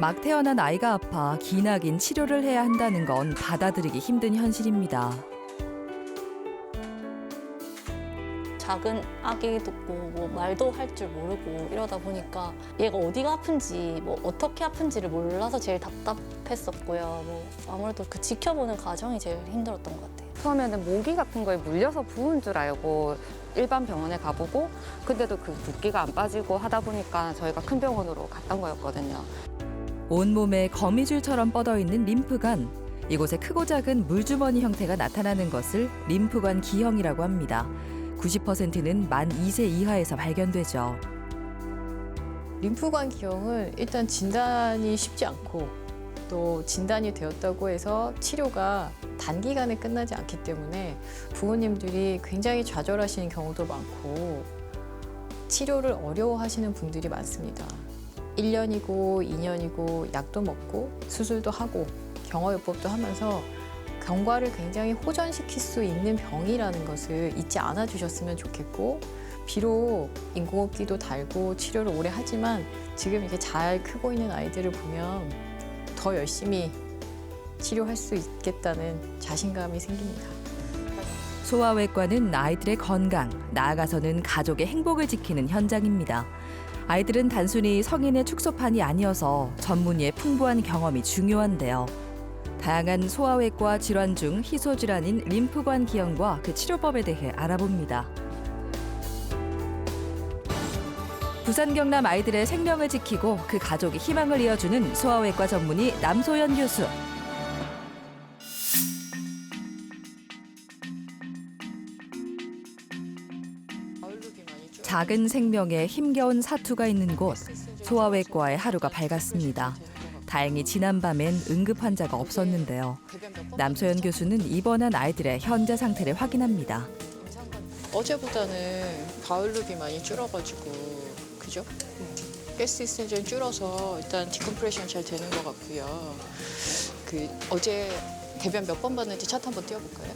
막 태어난 아이가 아파 기나긴 치료를 해야 한다는 건 받아들이기 힘든 현실입니다. 작은 아기도 있고 뭐 말도 할 줄 모르고 이러다 보니까 얘가 어디가 아픈지 뭐 어떻게 아픈지를 몰라서 제일 답답했었고요. 뭐 아무래도 그 지켜보는 과정이 제일 힘들었던 것 같아요. 처음에는 모기 같은 거에 물려서 부은 줄 알고 일반 병원에 가보고 근데도 그 붓기가 안 빠지고 하다 보니까 저희가 큰 병원으로 갔던 거였거든요. 온몸에 거미줄처럼 뻗어있는 림프관. 이곳에 크고 작은 물주머니 형태가 나타나는 것을 림프관 기형이라고 합니다. 90%는 만 2세 이하에서 발견되죠. 림프관 기형은 일단 진단이 쉽지 않고 또 진단이 되었다고 해서 치료가 단기간에 끝나지 않기 때문에 부모님들이 굉장히 좌절하시는 경우도 많고 치료를 어려워하시는 분들이 많습니다. 1년이고 2년이고 약도 먹고 수술도 하고 경화요법도 하면서 경과를 굉장히 호전시킬 수 있는 병이라는 것을 잊지 않아 주셨으면 좋겠고 비록 인공호흡기도 달고 치료를 오래 하지만 지금 이렇게 잘 크고 있는 아이들을 보면 더 열심히 치료할 수 있겠다는 자신감이 생깁니다. 소아외과는 아이들의 건강, 나아가서는 가족의 행복을 지키는 현장입니다. 아이들은 단순히 성인의 축소판이 아니어서 전문의의 풍부한 경험이 중요한데요. 다양한 소아외과 질환 중 희소질환인 림프관 기형과 그 치료법에 대해 알아봅니다. 부산 경남 아이들의 생명을 지키고 그 가족의 희망을 이어주는 소아외과 전문의 남소연 교수. 작은 생명에 힘겨운 사투가 있는 곳, 소아외과의 하루가 밝았습니다. 다행히 지난밤엔 응급 환자가 없었는데요. 남소연 교수는 입원한 아이들의 현재 상태를 확인합니다. 어제보다는 가을루비 많이 줄어가지고 그죠? 가스 익스체인저는 줄어서 일단 디컴프레션 잘 되는 것 같고요. 그 어제 대변 몇 번 봤는지 차트 한번 띄워볼까요?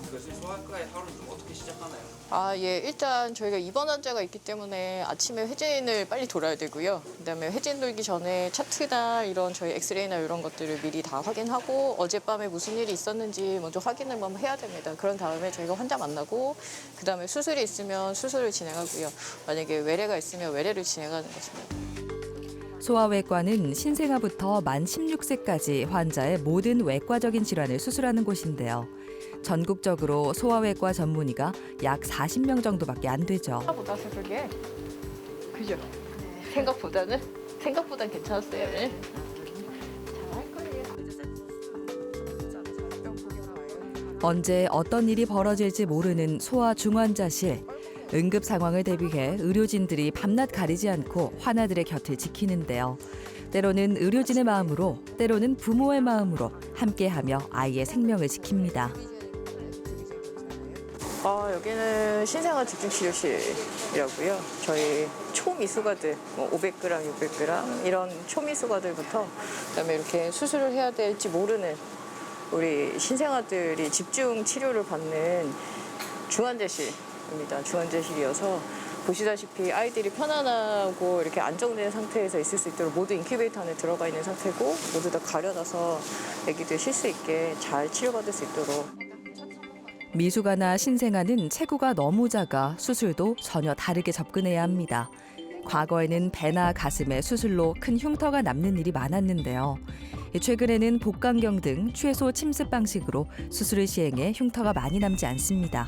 그래서 소아과의 하루는 좀 어떻게 시작하나요? 예. 일단 저희가 입원 환자가 있기 때문에 아침에 회진을 빨리 돌아야 되고요. 그다음에 회진 돌기 전에 차트나 이런 저희 엑스레이나 이런 것들을 미리 다 확인하고 어젯밤에 무슨 일이 있었는지 먼저 확인을 한번 해야 됩니다. 그런 다음에 저희가 환자 만나고 그다음에 수술이 있으면 수술을 진행하고요. 만약에 외래가 있으면 외래를 진행하는 것입니다. 소아외과는 신생아부터 만 16세까지 환자의 모든 외과적인 질환을 수술하는 곳인데요. 전국적으로 소아외과 전문의가 약 40명 정도밖에 안 되죠. 생각보다 수술이 그죠? 생각보다는 괜찮았어요. 네. 언제 어떤 일이 벌어질지 모르는 소아 중환자실. 응급 상황을 대비해 의료진들이 밤낮 가리지 않고 환아들의 곁을 지키는데요. 때로는 의료진의 마음으로, 때로는 부모의 마음으로 함께하며 아이의 생명을 지킵니다. 여기는 신생아 집중치료실이라고요. 저희 초미수가들, 500g, 600g 이런 초미수가들부터 그다음에 이렇게 수술을 해야 될지 모르는 우리 신생아들이 집중 치료를 받는 중환자실입니다. 중환자실이어서 보시다시피 아이들이 편안하고 이렇게 안정된 상태에서 있을 수 있도록 모두 인큐베이터 안에 들어가 있는 상태고 모두 다 가려놔서 아기들 쉴 수 있게 잘 치료받을 수 있도록. 미숙아나 신생아는 체구가 너무 작아 수술도 전혀 다르게 접근해야 합니다. 과거에는 배나 가슴에 수술로 큰 흉터가 남는 일이 많았는데요. 최근에는 복강경 등 최소 침습 방식으로 수술을 시행해 흉터가 많이 남지 않습니다.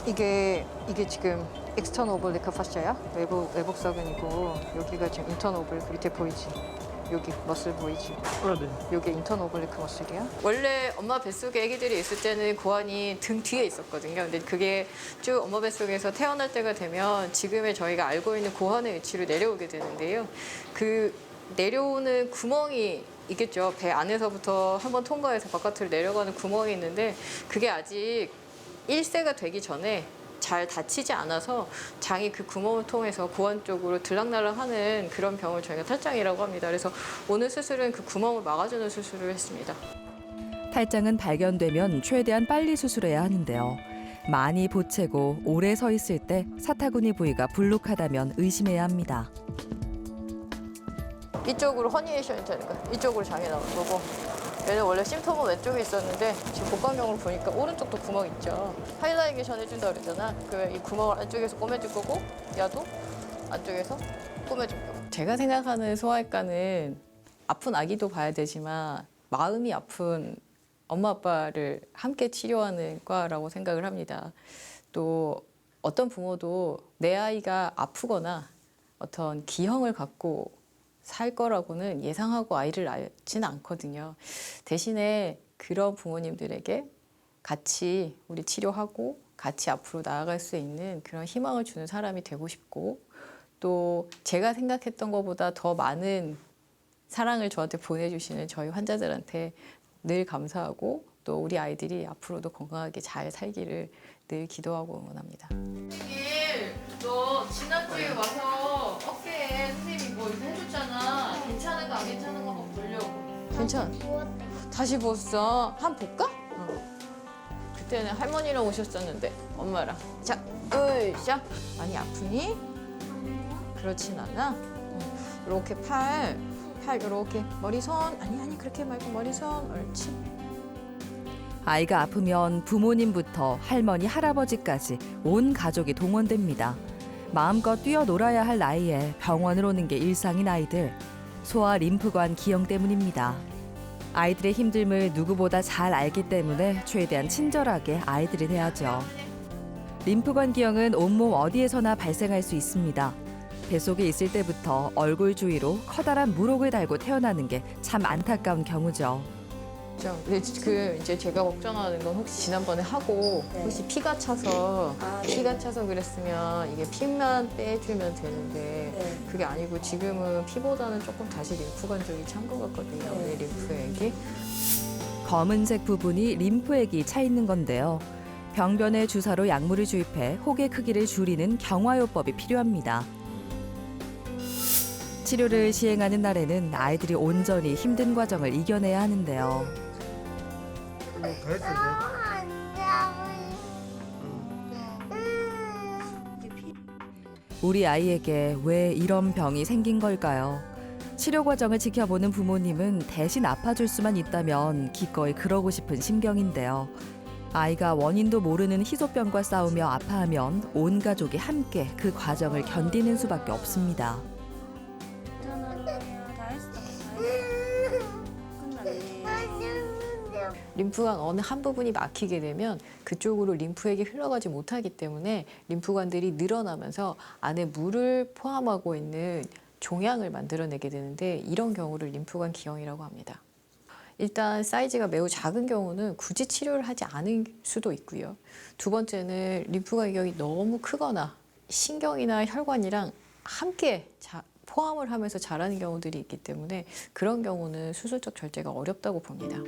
이게 지금 엑스터널 오블리크 파시아야? 외복사근이고 여기가 지금 인터널 오블리크 밑에 보이지? 여기 머슬 보이지? 네. 여기 인터널 오블리크 머슬이야. 원래 엄마 뱃속에 아기들이 있을 때는 고환이 등 뒤에 있었거든요. 근데 그게 쭉 엄마 뱃속에서 태어날 때가 되면 지금의 저희가 알고 있는 고환의 위치로 내려오게 되는데요. 그 내려오는 구멍이 있겠죠. 배 안에서부터 한번 통과해서 바깥으로 내려가는 구멍이 있는데 그게 아직 1세가 되기 전에 잘 다치지 않아서 장이 그 구멍을 통해서 고환 쪽으로 들락날락하는 그런 병을 저희가 탈장이라고 합니다. 그래서 오늘 수술은 그 구멍을 막아주는 수술을 했습니다. 탈장은 발견되면 최대한 빨리 수술해야 하는데요. 많이 보채고 오래 서 있을 때 사타구니 부위가 불룩하다면 의심해야 합니다. 이쪽으로 허니에이션이 되는 거야. 이쪽으로 장이 나오는 거고. 얘는 원래 심터은 왼쪽에 있었는데 지금 복강경으로 보니까 오른쪽도 구멍 있죠. 하이라이게이션 해준다 그러잖아. 그 이 구멍을 안쪽에서 꼬매줄 거고 야도 안쪽에서 꼬매줄 거고. 제가 생각하는 소아외과는 아픈 아기도 봐야 되지만 마음이 아픈 엄마 아빠를 함께 치료하는 과라고 생각을 합니다. 또 어떤 부모도 내 아이가 아프거나 어떤 기형을 갖고 살 거라고는 예상하고 아이를 낳지는 않거든요. 대신에 그런 부모님들에게 같이 우리 치료하고 같이 앞으로 나아갈 수 있는 그런 희망을 주는 사람이 되고 싶고 또 제가 생각했던 것보다 더 많은 사랑을 저한테 보내주시는 저희 환자들한테 늘 감사하고 또 우리 아이들이 앞으로도 건강하게 잘 살기를 늘 기도하고 응원합니다. 너 지난주에 와서 어깨에 선생님이 뭐 이거 해줬잖아. 괜찮은 거 안 괜찮은 거 한번 보려고. 괜찮아. 다시 부었어. 한번 볼까? 그때는 할머니랑 오셨었는데 엄마랑. 자, 으쌰. 많이 아프니? 그렇진 않아. 이렇게 팔 이렇게 머리손 아니 그렇게 말고 머리손 옳지. 아이가 아프면 부모님부터 할머니, 할아버지까지 온 가족이 동원됩니다. 마음껏 뛰어놀아야 할 나이에 병원을 오는 게 일상인 아이들. 소아 림프관 기형 때문입니다. 아이들의 힘듦을 누구보다 잘 알기 때문에 최대한 친절하게 아이들이 대하죠. 림프관 기형은 온몸 어디에서나 발생할 수 있습니다. 뱃속에 있을 때부터 얼굴 주위로 커다란 물혹을 달고 태어나는 게 참 안타까운 경우죠. 근데 이제 제가 걱정하는 건 혹시 지난번에 하고 혹시 피가 차서 그랬으면 이게 피만 빼주면 되는데 그게 아니고 지금은 피보다는 조금 다시 림프관 쪽이 찬 것 같거든요. 이 림프액이. 검은색 부분이 림프액이 차 있는 건데요. 병변에 주사로 약물을 주입해 혹의 크기를 줄이는 경화요법이 필요합니다. 치료를 시행하는 날에는 아이들이 온전히 힘든 과정을 이겨내야 하는데요. 우리 아이에게 왜 이런 병이 생긴 걸까요? 치료 과정을 지켜보는 부모님은 대신 아파줄 수만 있다면 기꺼이 그러고 싶은 심경인데요. 아이가 원인도 모르는 희소병과 싸우며 아파하면 온 가족이 함께 그 과정을 견디는 수밖에 없습니다. 림프관 어느 한 부분이 막히게 되면 그쪽으로 림프액이 흘러가지 못하기 때문에 림프관들이 늘어나면서 안에 물을 포함하고 있는 종양을 만들어내게 되는데 이런 경우를 림프관 기형이라고 합니다. 일단 사이즈가 매우 작은 경우는 굳이 치료를 하지 않을 수도 있고요. 두 번째는 림프관 기형이 너무 크거나 신경이나 혈관이랑 함께 포함을 하면서 자라는 경우들이 있기 때문에 그런 경우는 수술적 절제가 어렵다고 봅니다.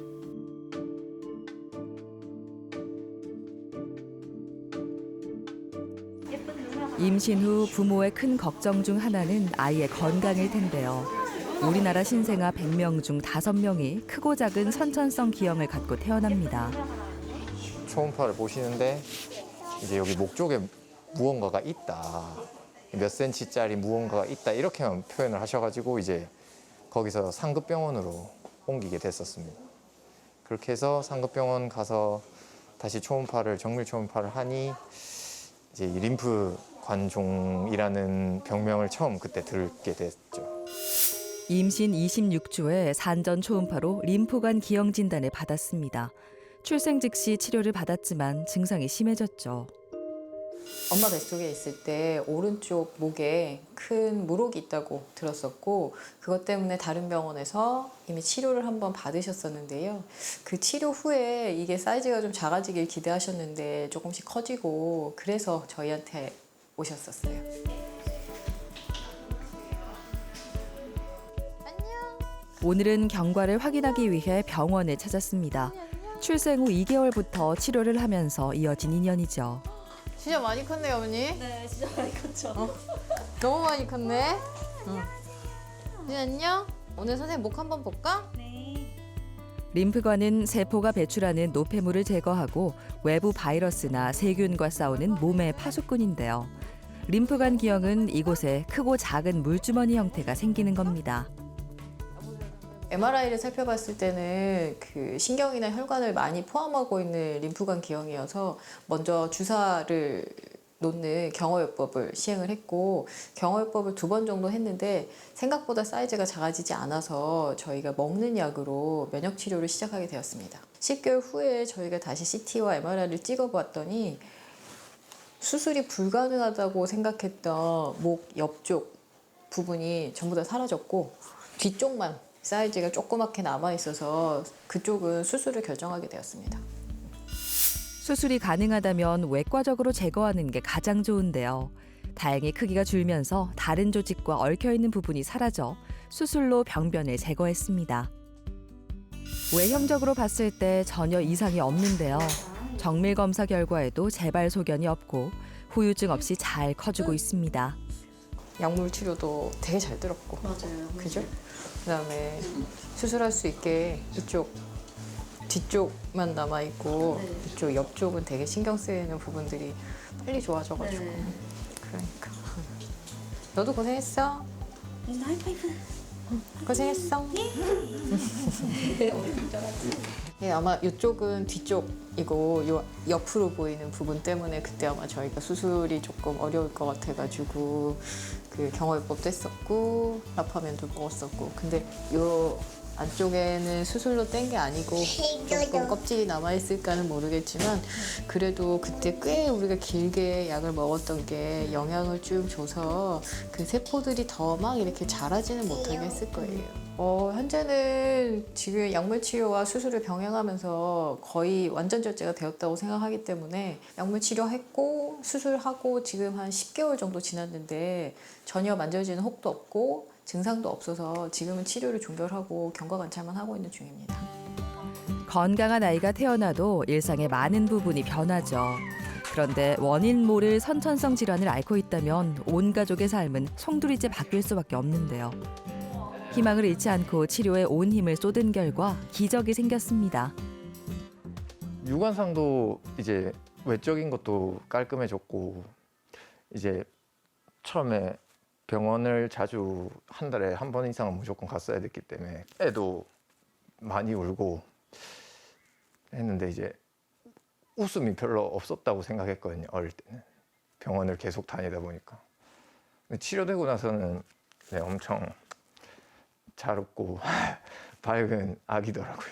임신 후 부모의 큰 걱정 중 하나는 아이의 건강일 텐데요. 우리나라 신생아 100명 중 5명이 크고 작은 선천성 기형을 갖고 태어납니다. 초음파를 보시는데 이제 여기 목 쪽에 무언가가 있다. 몇 센치짜리 무언가가 있다. 이렇게만 표현을 하셔가지고 이제 거기서 상급병원으로 옮기게 됐었습니다. 그렇게 해서 상급병원 가서 다시 정밀 초음파를 하니 이제 이 림프 관종이라는 병명을 처음 그때 듣게 됐죠. 임신 26주에 산전 초음파로 림프관 기형 진단을 받았습니다. 출생 즉시 치료를 받았지만 증상이 심해졌죠. 엄마 뱃속에 있을 때 오른쪽 목에 큰 물혹이 있다고 들었었고 그것 때문에 다른 병원에서 이미 치료를 한번 받으셨었는데요. 그 치료 후에 이게 사이즈가 좀 작아지길 기대하셨는데 조금씩 커지고 그래서 저희한테 오셨었어요. 오늘은 경과를 확인하기 위해 병원을 찾았습니다. 출생 후 2개월부터 치료를 하면서 이어진 인연이죠. 진짜 많이 컸네, 어머니. 네, 진짜 많이 컸죠. 너무 많이 컸네. 안녕. 오늘 선생님 목 한번 볼까? 네. 림프관은 세포가 배출하는 노폐물을 제거하고 외부 바이러스나 세균과 싸우는 몸의 파수꾼인데요. 림프관 기형은 이곳에 크고 작은 물주머니 형태가 생기는 겁니다. MRI를 살펴봤을 때는 그 신경이나 혈관을 많이 포함하고 있는 림프관 기형이어서 먼저 주사를 놓는 경호요법을 시행을 했고 경호요법을 2번 정도 했는데 생각보다 사이즈가 작아지지 않아서 저희가 먹는 약으로 면역 치료를 시작하게 되었습니다. 10개월 후에 저희가 다시 CT와 MRI를 찍어봤더니 수술이 불가능하다고 생각했던 목 옆쪽 부분이 전부 다 사라졌고 뒤쪽만 사이즈가 조그맣게 남아있어서 그쪽은 수술을 결정하게 되었습니다. 수술이 가능하다면 외과적으로 제거하는 게 가장 좋은데요. 다행히 크기가 줄면서 다른 조직과 얽혀있는 부분이 사라져 수술로 병변을 제거했습니다. 외형적으로 봤을 때 전혀 이상이 없는데요. 정밀 검사 결과에도 재발 소견이 없고 후유증 없이 잘 커주고 있습니다. 약물 치료도 되게 잘 들었고 맞아요. 그죠? 그다음에 수술할 수 있게 이쪽 뒤쪽만 남아 있고 이쪽 옆쪽은 되게 신경 쓰이는 부분들이 빨리 좋아져가지고 그러니까 너도 고생했어. 고생했어. 예, 아마 이쪽은 뒤쪽이고 요 옆으로 보이는 부분 때문에 그때 아마 저희가 수술이 조금 어려울 것 같아가지고 그 경호요법도 했었고 라파멘도 먹었었고 근데 요 안쪽에는 수술로 뗀 게 아니고 조금 껍질이 남아있을까는 모르겠지만 그래도 그때 꽤 우리가 길게 약을 먹었던 게 영향을 쭉 줘서 그 세포들이 더 막 이렇게 자라지는 못하게 했을 거예요. 현재는 지금 약물 치료와 수술을 병행하면서 거의 완전 절제가 되었다고 생각하기 때문에 약물 치료했고 수술하고 지금 한 10개월 정도 지났는데 전혀 만져지는 혹도 없고 증상도 없어서 지금은 치료를 종결하고 경과 관찰만 하고 있는 중입니다. 건강한 아이가 태어나도 일상의 많은 부분이 변하죠. 그런데 원인 모를 선천성 질환을 앓고 있다면 온 가족의 삶은 송두리째 바뀔 수밖에 없는데요. 희망을 잃지 않고 치료에 온 힘을 쏟은 결과 기적이 생겼습니다. 유관상도 이제 외적인 것도 깔끔해졌고 이제 처음에 병원을 자주 한 달에 한 번 이상은 무조건 갔어야 됐기 때문에 애도 많이 울고 했는데 이제 웃음이 별로 없었다고 생각했거든요. 어릴 때는 병원을 계속 다니다 보니까. 근데 치료되고 나서는 네, 엄청 잘 웃고 밝은 아기더라고요.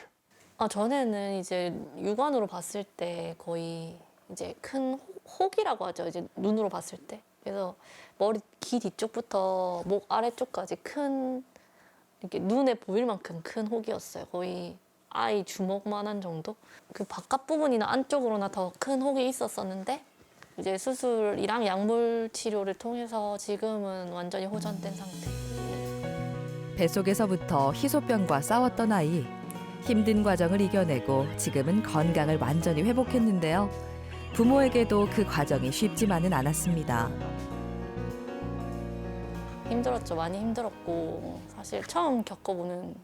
전에는 이제 육안으로 봤을 때 거의 이제 큰 혹이라고 하죠. 이제 눈으로 봤을 때. 그래서 머리 귀 뒤쪽부터 목 아래쪽까지 큰 이렇게 눈에 보일 만큼 큰 혹이었어요. 거의 아이 주먹만한 정도. 그 바깥 부분이나 안쪽으로나 더 큰 혹이 있었었는데 이제 수술이랑 약물 치료를 통해서 지금은 완전히 호전된 상태. 뱃속에서부터 희소병과 싸웠던 아이. 힘든 과정을 이겨내고 지금은 건강을 완전히 회복했는데요. 부모에게도 그 과정이 쉽지만은 않았습니다. 힘들었죠. 많이 힘들었고 사실 처음 겪어보는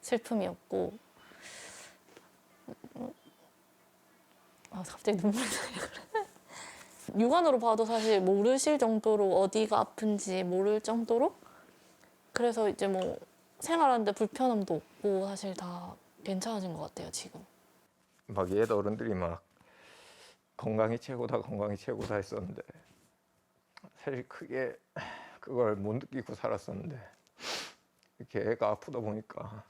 슬픔이었고 갑자기 눈물이 나요. 육안으로 봐도 사실 모르실 정도로 어디가 아픈지 모를 정도로 그래서 이제 뭐 생활하는데 불편함도 없고 사실 다 괜찮아진 것 같아요 지금. 막 옛 어른들이 막 건강이 최고다 건강이 최고다 했었는데 사실 크게 그걸 못 느끼고 살았었는데 이렇게 애가 아프다 보니까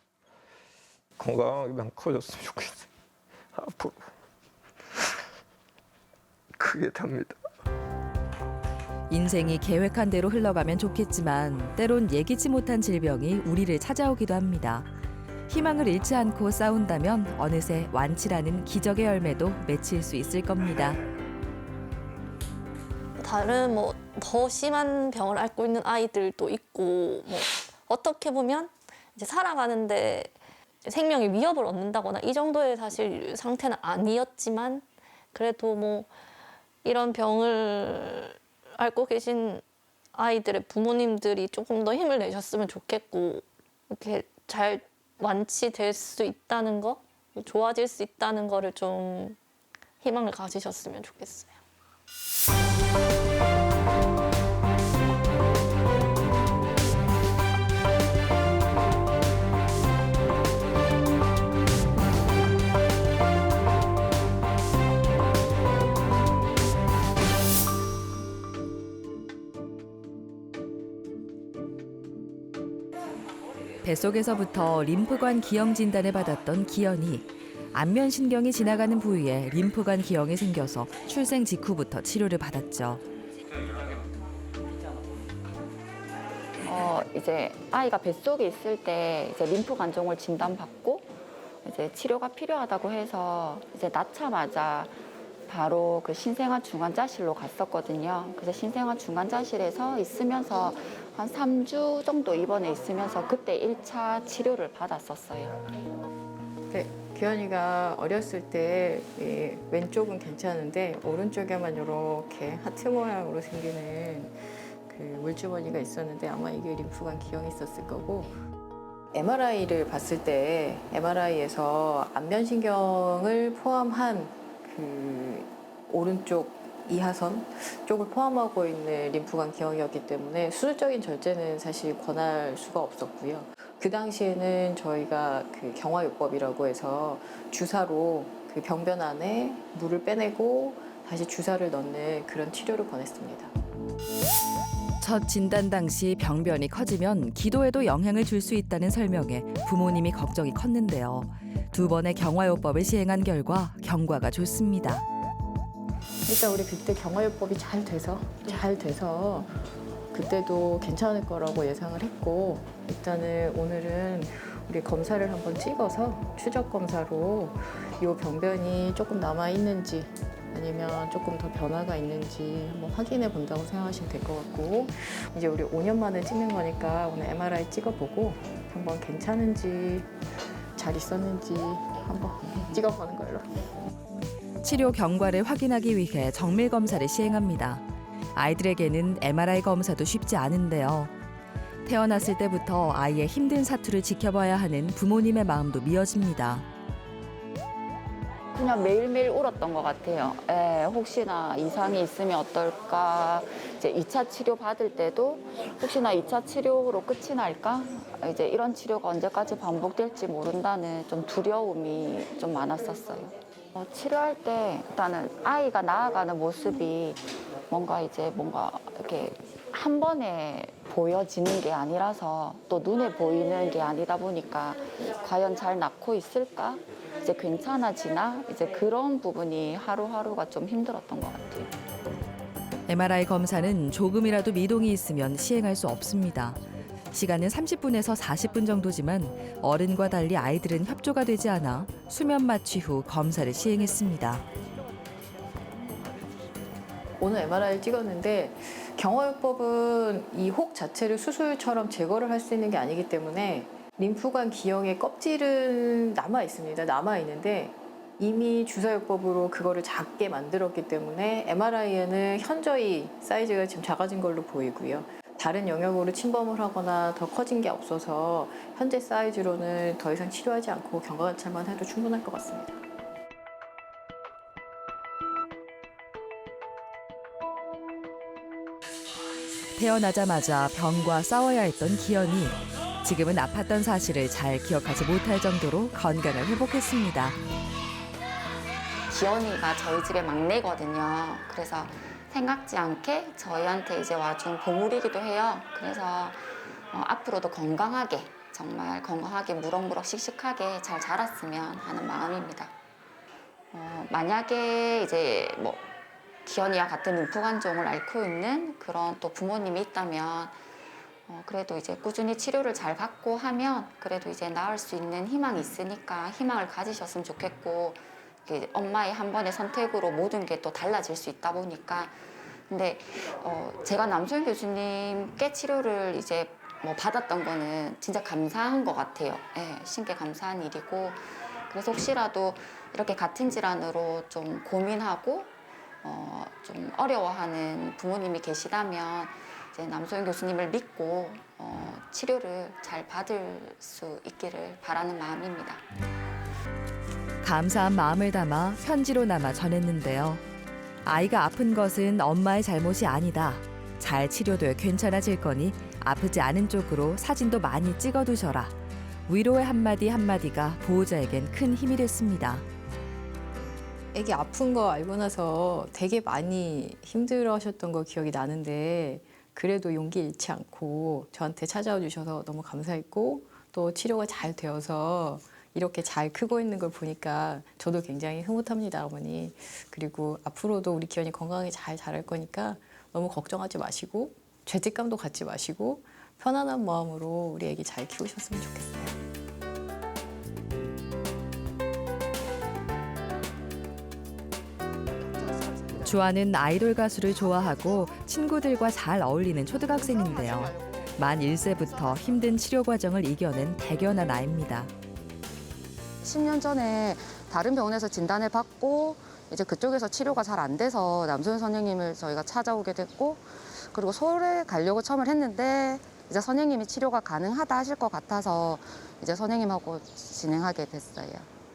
건강하게만 커졌으면 좋겠어요. 앞으로 크게 답니다. 인생이 계획한 대로 흘러가면 좋겠지만 때론 예기치 못한 질병이 우리를 찾아오기도 합니다. 희망을 잃지 않고 싸운다면 어느새 완치라는 기적의 열매도 맺힐 수 있을 겁니다. 다른 뭐 더 심한 병을 앓고 있는 아이들도 있고 뭐 어떻게 보면 이제 살아가는데 생명의 위협을 얻는다거나 이 정도의 사실 상태는 아니었지만 그래도 뭐 이런 병을 앓고 계신 아이들의 부모님들이 조금 더 힘을 내셨으면 좋겠고 이렇게 잘 완치될 수 있다는 거, 좋아질 수 있다는 거를 좀 희망을 가지셨으면 좋겠어요. 뱃속에서부터 림프관 기형 진단을 받았던 기현이 안면신경이 지나가는 부위에 림프관 기형이 생겨서 출생 직후부터 치료를 받았죠. 이제 아이가 뱃속에 있을 때 이제 림프 관종을 진단받고 이제 치료가 필요하다고 해서 이제 낳자마자 바로 그 신생아 중환자실로 갔었거든요. 그래서 신생아 중환자실에서 있으면서 한 3주 정도 입원해 있으면서 그때 1차 치료를 받았었어요. 네, 규현이가 어렸을 때 왼쪽은 괜찮은데 오른쪽에만 이렇게 하트 모양으로 생기는 그 물주머니가 있었는데 아마 이게 림프관 기형이 있었을 거고 MRI를 봤을 때 MRI에서 안면신경을 포함한 그 오른쪽 이하선 쪽을 포함하고 있는 림프관 기형이었기 때문에 수술적인 절제는 사실 권할 수가 없었고요. 그 당시에는 저희가 그 경화요법이라고 해서 주사로 그 병변 안에 물을 빼내고 다시 주사를 넣는 그런 치료를 권했습니다. 첫 진단 당시 병변이 커지면 기도에도 영향을 줄 수 있다는 설명에 부모님이 걱정이 컸는데요. 2번의 경화요법을 시행한 결과 경과가 좋습니다. 일단 우리 그때 경화요법이 잘 돼서 그때도 괜찮을 거라고 예상을 했고 일단은 오늘은 우리 검사를 한번 찍어서 추적 검사로 이 병변이 조금 남아 있는지 아니면 조금 더 변화가 있는지 한번 확인해 본다고 생각하시면 될 것 같고 이제 우리 5년 만에 찍는 거니까 오늘 MRI 찍어보고 한번 괜찮은지 잘 있었는지 한번 찍어보는 걸로. 치료 경과를 확인하기 위해 정밀 검사를 시행합니다. 아이들에게는 MRI 검사도 쉽지 않은데요. 태어났을 때부터 아이의 힘든 사투를 지켜봐야 하는 부모님의 마음도 미어집니다. 그냥 매일매일 울었던 것 같아요. 혹시나 이상이 있으면 어떨까. 이제 2차 치료 받을 때도 혹시나 2차 치료로 끝이 날까? 이제 이런 치료가 언제까지 반복될지 모른다는 좀 두려움이 좀 많았었어요. 치료할 때 일단은 아이가 나아가는 모습이 뭔가 이렇게 한 번에 보여지는 게 아니라서 또 눈에 보이는 게 아니다 보니까 과연 잘 낳고 있을까? 이제 괜찮아지나? 이제 그런 부분이 하루하루가 좀 힘들었던 것 같아요. MRI 검사는 조금이라도 미동이 있으면 시행할 수 없습니다. 시간은 30분에서 40분 정도지만 어른과 달리 아이들은 협조가 되지 않아 수면 마취 후 검사를 시행했습니다. 오늘 MRI를 찍었는데 경화요법은 이 혹 자체를 수술처럼 제거를 할 수 있는 게 아니기 때문에 림프관 기형의 껍질은 남아 있습니다. 남아 있는데 이미 주사요법으로 그거를 작게 만들었기 때문에 MRI에는 현저히 사이즈가 지금 작아진 걸로 보이고요. 다른 영역으로 침범을 하거나 더 커진 게 없어서 현재 사이즈로는 더 이상 치료하지 않고 경과관찰만 해도 충분할 것 같습니다. 태어나자마자 병과 싸워야 했던 기현이 지금은 아팠던 사실을 잘 기억하지 못할 정도로 건강을 회복했습니다. 기현이가 저희 집의 막내거든요. 그래서 생각지 않게 저희한테 이제 와준 보물이기도 해요. 그래서 앞으로도 건강하게, 정말 건강하게 무럭무럭 씩씩하게 잘 자랐으면 하는 마음입니다. 만약에 이제 기현이와 같은 림프관종을 앓고 있는 그런 또 부모님이 있다면 그래도 이제 꾸준히 치료를 잘 받고 하면 그래도 이제 나을 수 있는 희망이 있으니까 희망을 가지셨으면 좋겠고 엄마의 한 번의 선택으로 모든 게 또 달라질 수 있다 보니까 근데 제가 남소연 교수님께 치료를 이제 받았던 거는 진짜 감사한 것 같아요. 신께 감사한 일이고 그래서 혹시라도 이렇게 같은 질환으로 좀 고민하고 좀 어려워하는 부모님이 계시다면 이제 남소연 교수님을 믿고 치료를 잘 받을 수 있기를 바라는 마음입니다. 감사한 마음을 담아 편지로 남아 전했는데요. 아이가 아픈 것은 엄마의 잘못이 아니다. 잘 치료돼 괜찮아질 거니 아프지 않은 쪽으로 사진도 많이 찍어두셔라. 위로의 한마디 한마디가 보호자에겐 큰 힘이 됐습니다. 애기 아픈 거 알고 나서 되게 많이 힘들어하셨던 거 기억이 나는데 그래도 용기 잃지 않고 저한테 찾아와 주셔서 너무 감사했고 또 치료가 잘 되어서 이렇게 잘 크고 있는 걸 보니까 저도 굉장히 흐뭇합니다, 어머니. 그리고 앞으로도 우리 기현이 건강하게 잘 자랄 거니까 너무 걱정하지 마시고 죄책감도 갖지 마시고 편안한 마음으로 우리 애기 잘 키우셨으면 좋겠어요. 주아는 아이돌 가수를 좋아하고 친구들과 잘 어울리는 초등학생인데요. 만 1세부터 힘든 치료 과정을 이겨낸 대견한 아이입니다. 10년 전에 다른 병원에서 진단을 받고 이제 그쪽에서 치료가 잘 안 돼서 남소연 선생님을 저희가 찾아오게 됐고 그리고 서울에 가려고 처음을 했는데 이제 선생님이 치료가 가능하다 하실 것 같아서 이제 선생님하고 진행하게 됐어요.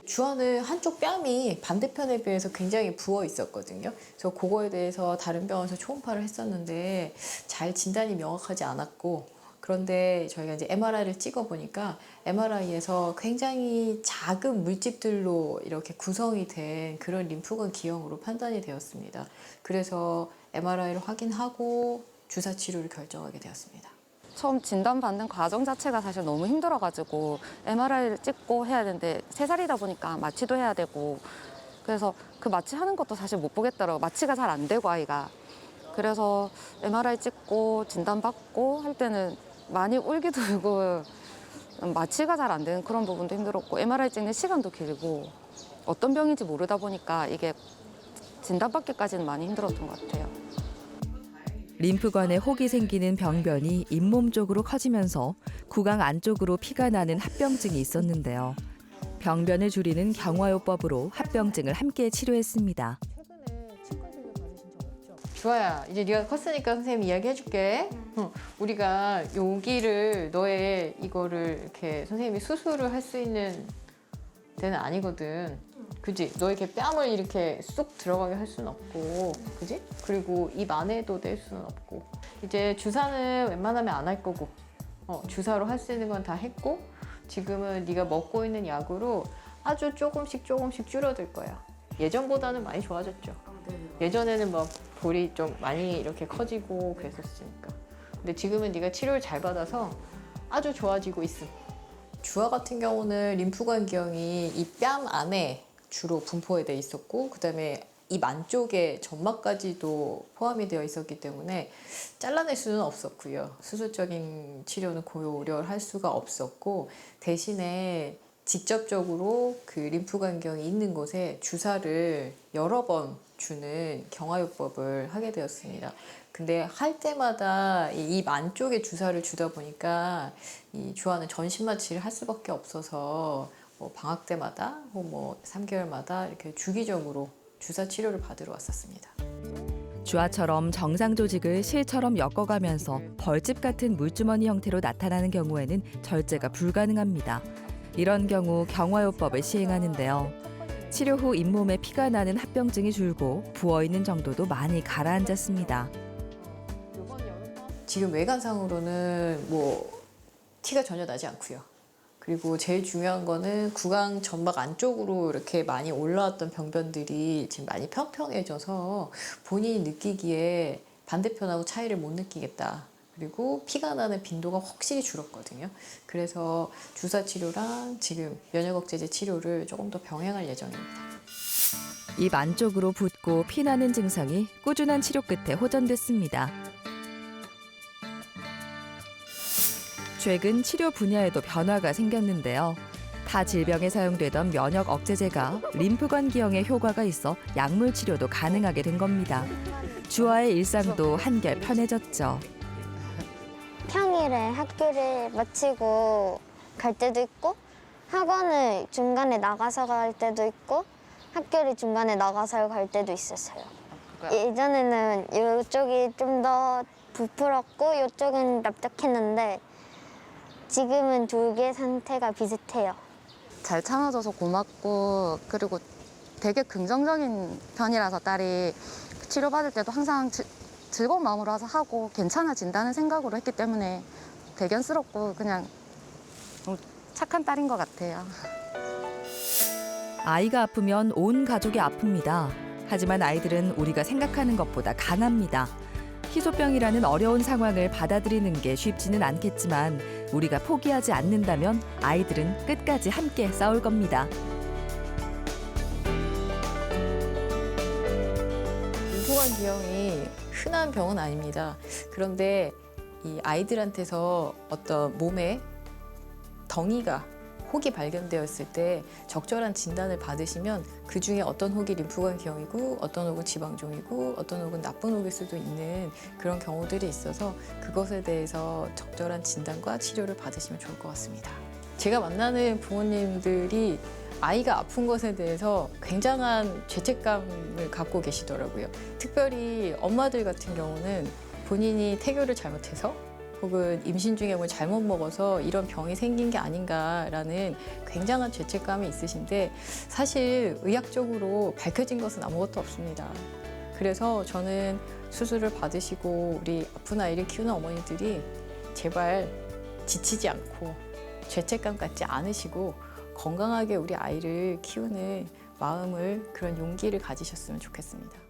주아는 한쪽 뺨이 반대편에 비해서 굉장히 부어 있었거든요. 그래서 그거에 대해서 다른 병원에서 초음파를 했었는데 잘 진단이 명확하지 않았고 그런데 저희가 이제 MRI를 찍어보니까 MRI에서 굉장히 작은 물집들로 이렇게 구성이 된 그런 림프관 기형으로 판단이 되었습니다. 그래서 MRI를 확인하고 주사 치료를 결정하게 되었습니다. 처음 진단받는 과정 자체가 사실 너무 힘들어가지고 MRI를 찍고 해야 되는데 3살이다 보니까 마취도 해야 되고 그래서 그 마취하는 것도 사실 못 보겠더라고요. 마취가 잘 안 되고 아이가. 그래서 MRI 찍고 진단받고 할 때는 많이 울기도 울고 마취가 잘 안 되는 그런 부분도 힘들었고 MRI 찍는 시간도 길고 어떤 병인지 모르다 보니까 이게 진단받기까지는 많이 힘들었던 것 같아요. 림프관에 혹이 생기는 병변이 잇몸 쪽으로 커지면서 구강 안쪽으로 피가 나는 합병증이 있었는데요. 병변을 줄이는 경화요법으로 합병증을 함께 치료했습니다. 주아야, 이제 네가 컸으니까 선생님 이야기해줄게. 우리가 여기를 너의 이거를 이렇게 선생님이 수술을 할 수 있는 데는 아니거든. 그지? 너 이렇게 뺨을 이렇게 쏙 들어가게 할 수는 없고, 그지? 그리고 입 안에도 낼 수는 없고. 이제 주사는 웬만하면 안 할 거고, 주사로 할 수 있는 건 다 했고, 지금은 네가 먹고 있는 약으로 아주 조금씩 줄어들 거야. 예전보다는 많이 좋아졌죠. 예전에는 막 볼이 좀 많이 이렇게 커지고 그랬었으니까. 근데 지금은 네가 치료를 잘 받아서 아주 좋아지고 있음. 주아 같은 경우는 림프관 기형이 이 뺨 안에 주로 분포돼 있었고 그다음에 입 안쪽에 점막까지도 포함이 되어 있었기 때문에 잘라낼 수는 없었고요. 수술적인 치료는 고려할 수가 없었고 대신에 직접적으로 그 림프관경이 있는 곳에 주사를 여러 번 주는 경화요법을 하게 되었습니다. 근데 할 때마다 이 입 안쪽에 주사를 주다 보니까 이 주아는 전신 마취를 할 수밖에 없어서 뭐 방학 때마다 혹은 뭐 3개월마다 이렇게 주기적으로 주사 치료를 받으러 왔었습니다. 주아처럼 정상 조직을 실처럼 엮어가면서 벌집 같은 물주머니 형태로 나타나는 경우에는 절제가 불가능합니다. 이런 경우 경화요법을 시행하는데요. 치료 후 잇몸에 피가 나는 합병증이 줄고 부어있는 정도도 많이 가라앉았습니다. 지금 외관상으로는 뭐 티가 전혀 나지 않고요. 그리고 제일 중요한 거는 구강 점막 안쪽으로 이렇게 많이 올라왔던 병변들이 지금 많이 평평해져서 본인이 느끼기에 반대편하고 차이를 못 느끼겠다. 그리고 피가 나는 빈도가 확실히 줄었거든요. 그래서 주사 치료랑 지금 면역 억제제 치료를 조금 더 병행할 예정입니다. 입 안쪽으로 붓고 피나는 증상이 꾸준한 치료 끝에 호전됐습니다. 최근 치료 분야에도 변화가 생겼는데요. 타 질병에 사용되던 면역 억제제가 림프관 기형에 효과가 있어 약물 치료도 가능하게 된 겁니다. 주아의 일상도 한결 편해졌죠. 평일에 학교를 마치고 갈 때도 있고 학원을 중간에 나가서 갈 때도 있고 학교를 중간에 나가서 갈 때도 있었어요. 예전에는 이쪽이 좀 더 부풀었고 이쪽은 납작했는데 지금은 두 개 상태가 비슷해요. 잘 참아줘서 고맙고 그리고 되게 긍정적인 편이라서 딸이 치료받을 때도 항상 즐거운 마음으로 와서 하고 괜찮아진다는 생각으로 했기 때문에 대견스럽고 그냥 착한 딸인 것 같아요. 아이가 아프면 온 가족이 아픕니다. 하지만 아이들은 우리가 생각하는 것보다 강합니다. 희소병이라는 어려운 상황을 받아들이는 게 쉽지는 않겠지만 우리가 포기하지 않는다면 아이들은 끝까지 함께 싸울 겁니다. 림프관 비형이 흔한 병은 아닙니다. 그런데 이 아이들한테서 어떤 몸에 덩이가 혹이 발견되었을 때 적절한 진단을 받으시면 그 중에 어떤 혹이 림프관 기형이고 어떤 혹은 지방종이고 어떤 혹은 나쁜 혹일 수도 있는 그런 경우들이 있어서 그것에 대해서 적절한 진단과 치료를 받으시면 좋을 것 같습니다. 제가 만나는 부모님들이 아이가 아픈 것에 대해서 굉장한 죄책감을 갖고 계시더라고요. 특별히 엄마들 같은 경우는 본인이 태교를 잘못해서 혹은 임신 중에 뭘 잘못 먹어서 이런 병이 생긴 게 아닌가라는 굉장한 죄책감이 있으신데 사실 의학적으로 밝혀진 것은 아무것도 없습니다. 그래서 저는 수술을 받으시고 우리 아픈 아이를 키우는 어머니들이 제발 지치지 않고 죄책감 갖지 않으시고 건강하게 우리 아이를 키우는 마음을 그런 용기를 가지셨으면 좋겠습니다.